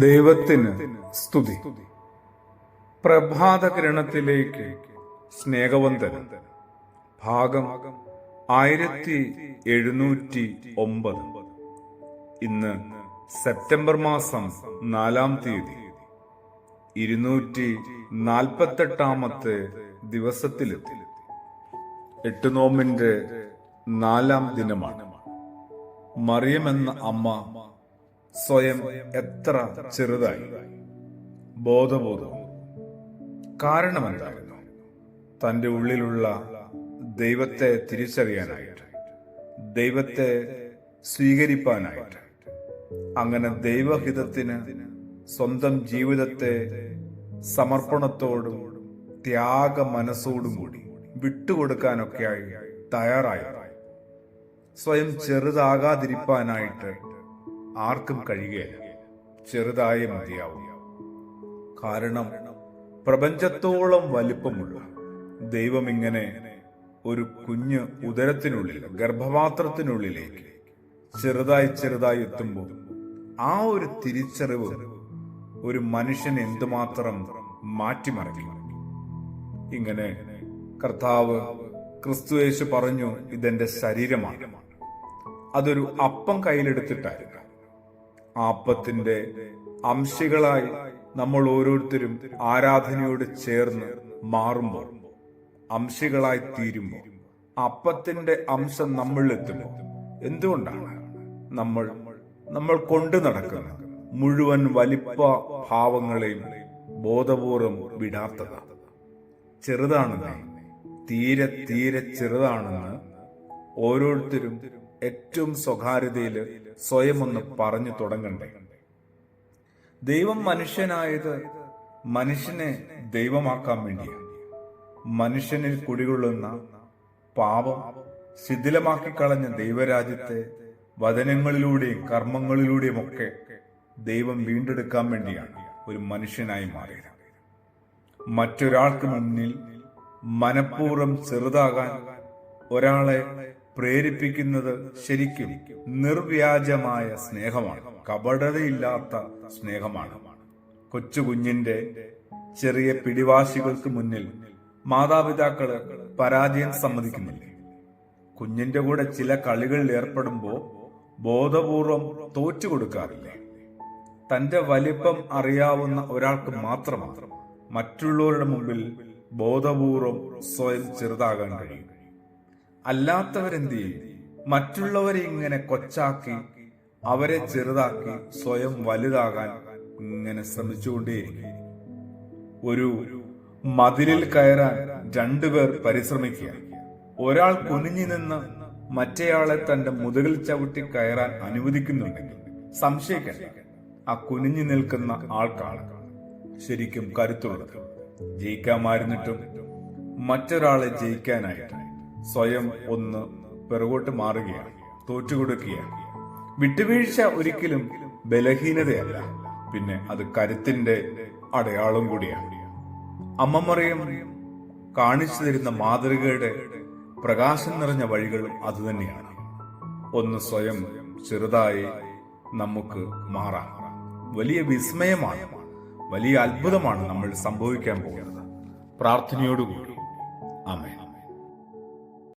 ദൈവത്തിന് സ്തുതി. പ്രഭാതകിരണത്തിലേക്ക് സ്നേഹവന്ദനം. ഭാഗം 1709. ഇന്ന് സെപ്റ്റംബർ മാസം 4-ാം തീയതി, 248-ാമത്തെ ദിവസത്തിലെത്തി. 8 നോമ്പിന്റെ 4-ാം ദിനമാണ്. മറിയമെന്ന അമ്മ സ്വയം എത്ര ചെറുതായി. ബോധബോധം കാരണമെന്തായിരുന്നു? തന്റെ ഉള്ളിലുള്ള ദൈവത്തെ തിരിച്ചറിയാനായിട്ട്, ദൈവത്തെ സ്വീകരിപ്പാനായിട്ട്, അങ്ങനെ ദൈവഹിതത്തിന് സ്വന്തം ജീവിതത്തെ സമർപ്പണത്തോടും ത്യാഗ മനസ്സോടും കൂടി വിട്ടുകൊടുക്കാനൊക്കെയായി തയ്യാറായി. സ്വയം ചെറുതാകാതിരിപ്പാനായിട്ട് ആർക്കും കഴിയുകയില്ല. ചെറുതായേ മതിയാവും. കാരണം പ്രപഞ്ചത്തോളം വലിപ്പമുള്ള ദൈവം ഇങ്ങനെ ഒരു കുഞ്ഞ് ഉദരത്തിനുള്ളിൽ, ഗർഭപാത്രത്തിനുള്ളിലേക്ക് ചെറുതായി എത്തുമ്പോൾ ആ ഒരു തിരിച്ചറിവ് ഒരു മനുഷ്യനെ എന്തുമാത്രം മാറ്റിമറിക്കും. ഇങ്ങനെ കർത്താവ് ക്രിസ്തുയേശു പറഞ്ഞു, ഇതെന്റെ ശരീരമാണ്. അതൊരു അപ്പം കയ്യിലെടുത്തിട്ടായിരുന്നു. ആ അപ്പത്തിന്റെ അംശികളായി നമ്മൾ ഓരോരുത്തരും ആരാധനയോട് ചേർന്ന് മാറുമ്പോൾ, അംശികളായി തീരുമ്പോൾ, അപ്പത്തിന്റെ അംശം നമ്മളിലെത്തുമ്പോൾ, എന്തുകൊണ്ടാണ് നമ്മൾ കൊണ്ടു നടക്കുന്ന മുഴുവൻ വലിപ്പ ഭാവങ്ങളെയും ബോധപൂർവം വിടാത്തത്? ചെറുതാണെന്ന്, തീരെ ചെറുതാണെന്ന് ഓരോരുത്തരും ഏറ്റവും സ്വകാര്യതയിൽ സ്വയം ഒന്ന് പറഞ്ഞു തുടങ്ങണ്ടേ? ദൈവം മനുഷ്യനായത് മനുഷ്യനെ ദൈവമാക്കാൻ വേണ്ടിയാണ്. മനുഷ്യനിൽ കുടികൊള്ളുന്ന പാപം ശിഥിലമാക്കി കളഞ്ഞ ദൈവരാജ്യത്തെ വചനങ്ങളിലൂടെയും കർമ്മങ്ങളിലൂടെയും ഒക്കെ ദൈവം വീണ്ടെടുക്കാൻ വേണ്ടിയാണ് ഒരു മനുഷ്യനായി മാറിയത്. മറ്റൊരാൾക്ക് മുന്നിൽ മനഃപൂർവ്വം ചെറുതാകാൻ ഒരാളെ പ്രേരിപ്പിക്കുന്നത് ശരിക്കും നിർവ്യാജമായ സ്നേഹമാണ്, കപടതയില്ലാത്ത സ്നേഹമാണ്. കൊച്ചു കുഞ്ഞിന്റെ ചെറിയ പിടിവാശികൾക്ക് മുന്നിൽ മാതാപിതാക്കള് പരാജയം സമ്മതിക്കുന്നില്ലേ? കുഞ്ഞിന്റെ കൂടെ ചില കളികളിൽ ഏർപ്പെടുമ്പോൾ ബോധപൂർവം തോറ്റു കൊടുക്കാറില്ലേ? തന്റെ വലിപ്പം അറിയാവുന്ന ഒരാൾക്ക് മാത്രമാണ് മറ്റുള്ളവരുടെ മുമ്പിൽ ബോധപൂർവം സ്വയം ചെറുതാകാൻ കഴിയും. അല്ലാത്തവരെന്ത് ചെയ്യും? മറ്റുള്ളവരെ ഇങ്ങനെ കൊച്ചാക്കി, അവരെ ചെറുതാക്കി സ്വയം വലുതാകാൻ ഇങ്ങനെ ശ്രമിച്ചുകൊണ്ടേയിരിക്കും. ഒരു മതിലിൽ കയറാൻ 2 പേർ പരിശ്രമിക്കുക. ഒരാൾ കുനിഞ്ഞു നിന്ന് മറ്റേയാളെ തന്റെ മുതുകിൽ ചവിട്ടി കയറാൻ അനുവദിക്കുന്നുണ്ടെങ്കിൽ സംശയിക്കണ്ട, ആ കുനിഞ്ഞു നിൽക്കുന്ന ആൾക്കാണ് ശരിക്കും കരുത്തുള്ളത്. ജയിക്കാമായിരുന്നിട്ടും മറ്റൊരാളെ ജയിക്കാനായിട്ട് സ്വയം ഒന്ന് പിറകോട്ട് മാറുകയാണ്, തോറ്റുകൊടുക്കുകയാണ്. വിട്ടുവീഴ്ച ഒരിക്കലും ബലഹീനതയല്ല, പിന്നെ അത് കരുത്തിന്റെ അടയാളം കൂടിയാണ്. അമ്മ മറിയം കാണിച്ചു തരുന്ന മാതൃകയുടെ പ്രകാശം നിറഞ്ഞ വഴികളും അതുതന്നെയാണ്. ഒന്ന് സ്വയം ചെറുതായി നമുക്ക് മാറാം. വലിയ വിസ്മയമാണ്, വലിയ അത്ഭുതമാണ് നമ്മൾ സംഭവിക്കാൻ പോകുന്നത്. പ്രാർത്ഥനയോടുകൂടി ആമേൻ.